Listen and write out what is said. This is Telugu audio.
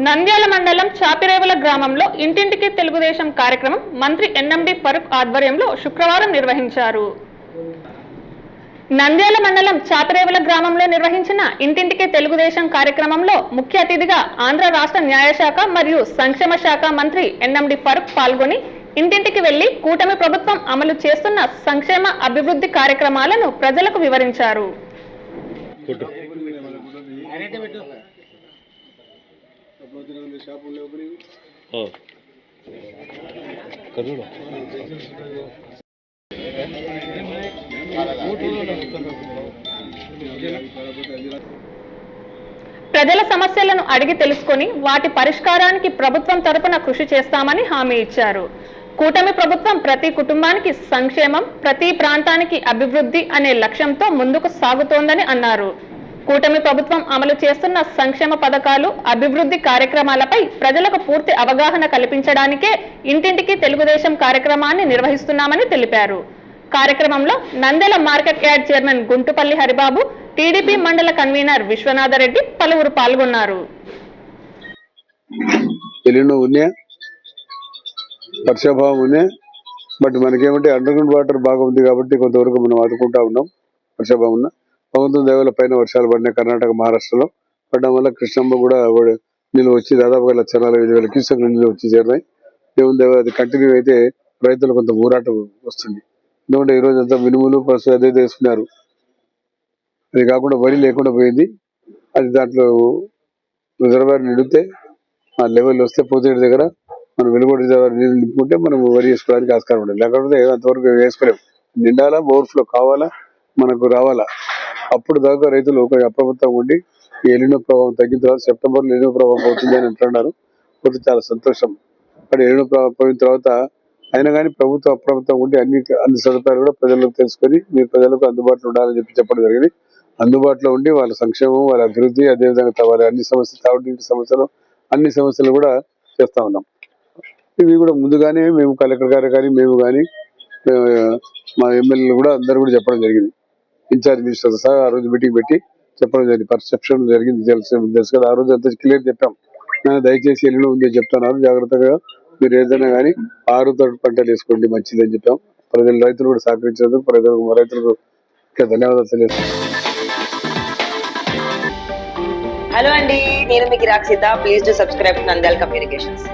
నంద్యాల మండలం చాపిరేవుల గ్రామంలో ఇంటింటికి తెలుగుదేశం కార్యక్రమం మంత్రి ఎన్ఎండి ఫరూక్ ఆధ్వర్యంలో శుక్రవారం నిర్వహించారు. నంద్యాల మండలం చాపిరేవుల గ్రామంలో నిర్వహించిన ఇంటింటికి తెలుగుదేశం కార్యక్రమంలో ముఖ్య అతిథిగా ఆంధ్ర రాష్ట్ర న్యాయశాఖ మరియు సంక్షేమ శాఖ మంత్రి ఎన్ఎండి ఫరూక్ పాల్గొని ఇంటింటికి వెళ్లి కూటమి ప్రభుత్వం అమలు చేస్తున్న సంక్షేమ అభివృద్ధి కార్యక్రమాలను ప్రజలకు వివరించారు. ప్రజల సమస్యలను అడిగి తెలుసుకొని వాటి పరిష్కారానికి ప్రభుత్వం తరపున కృషి చేస్తామని హామీ ఇచ్చారు. కూటమి ప్రభుత్వం ప్రతి కుటుంబానికి సంక్షేమం, ప్రతి ప్రాంతానికి అభివృద్ధి అనే లక్ష్యంతో ముందుకు సాగుతోందని అన్నారు. కూటమి ప్రభుత్వం అమలు చేస్తున్న సంక్షేమ పథకాలు, అభివృద్ధి కార్యక్రమాలపై ప్రజలకు పూర్తి అవగాహన కల్పించడానికే ఇంటింటికి తెలుగుదేశం కార్యక్రమాన్ని నిర్వహిస్తున్నామని తెలిపారు. కార్యక్రమంలో Nandyal market yard chairman Guntupalli Haribabu, TDP మండల కన్వీనర్ విశ్వనాథరెడ్డి పలువురు పాల్గొన్నారు. వర్షాభావం ఉన్నాయి, బట్ మనకేమంటే అండర్ గ్రౌండ్ వాటర్ బాగా ఉంది కాబట్టి కొంతవరకు మనం ఆదుకుంటా ఉన్నాం. వర్షాభావం ఉన్న ప్రభుత్వం దేవాల పైన వర్షాలు పడినాయి. కర్ణాటక, మహారాష్ట్రలో పడడం వల్ల కృష్ణమ్మ కూడా నీళ్ళు వచ్చి దాదాపుగా 1,45,000 క్యూసెక్ల నీళ్ళు వచ్చి చేరినాయి. దేవుని అది కంటిన్యూ అయితే రైతులు కొంత ఊరాటం వస్తుంది. ఎందుకంటే ఈ రోజు అంతా మినుములు పసుపు అదే వేసుకున్నారు. అది కాకుండా వరి లేకుండా పోయింది. అది దాంట్లో రిజర్వాయర్ నిండితే ఆ లెవెల్ వస్తే పోతే దగ్గర మనం వెలుగొండ రిజర్వాయర్ నీళ్ళు నింపుకుంటే మనం వరి వేసుకోవడానికి ఆస్కారం ఉండదు. లేకపోతే అంతవరకు వేసుకోలేము. నిండాలా, ఓవర్ఫ్లో కావాలా, మనకు రావాలా. అప్పుడు దాకా రైతులు ఒక అప్రమత్తంగా ఉండి ఎలినో ప్రభావం తగ్గిన తర్వాత సెప్టెంబర్లో ఎలినో ప్రభావం అవుతుంది అని అంటున్నారు. పోతే చాలా సంతోషం. అక్కడ ఎలినో ప్రభావం పోయిన తర్వాత అయినా కానీ ప్రభుత్వం అప్రమత్తంగా ఉండి అన్ని సదుపాయాలు కూడా ప్రజలకు తెలుసుకొని మీరు ప్రజలకు అందుబాటులో ఉండాలని చెప్పడం జరిగింది. అందుబాటులో ఉండి వాళ్ళ సంక్షేమం, వాళ్ళ అభివృద్ధి, అదేవిధంగా వాళ్ళ అన్ని సమస్యలు, తాగునీటి సమస్యలు, అన్ని సమస్యలు కూడా చేస్తా ఉన్నాం. ఇవి కూడా ముందుగానే మేము కలెక్టర్ గారు కానీ మేము కానీ మా ఎమ్మెల్యేలు కూడా అందరూ కూడా చెప్పడం జరిగింది. ఇన్ఛార్జ్ మినిస్టర్ సహా ఆ రోజు మీటింగ్ పెట్టి చెప్పడం జరిగింది. పర్సెప్షన్ జరిగింది, తెలుసు కదా. ఆ రోజు అంతా క్లియర్ చెప్పాం. దయచేసి ఎల్లులో ఉంది చెప్తున్నారు, జాగ్రత్తగా మీరు ఏదైనా కానీ ఆరుతో పంటలు వేసుకోండి, మంచిదని చెప్పాం. రైతులు కూడా సహకరించినందుకు రైతులకు ధన్యవాదాలు తెలియజేస్తాం. హలో అండి, నేను మీకు Rakshitha. Please do subscribe to Nandyal communications.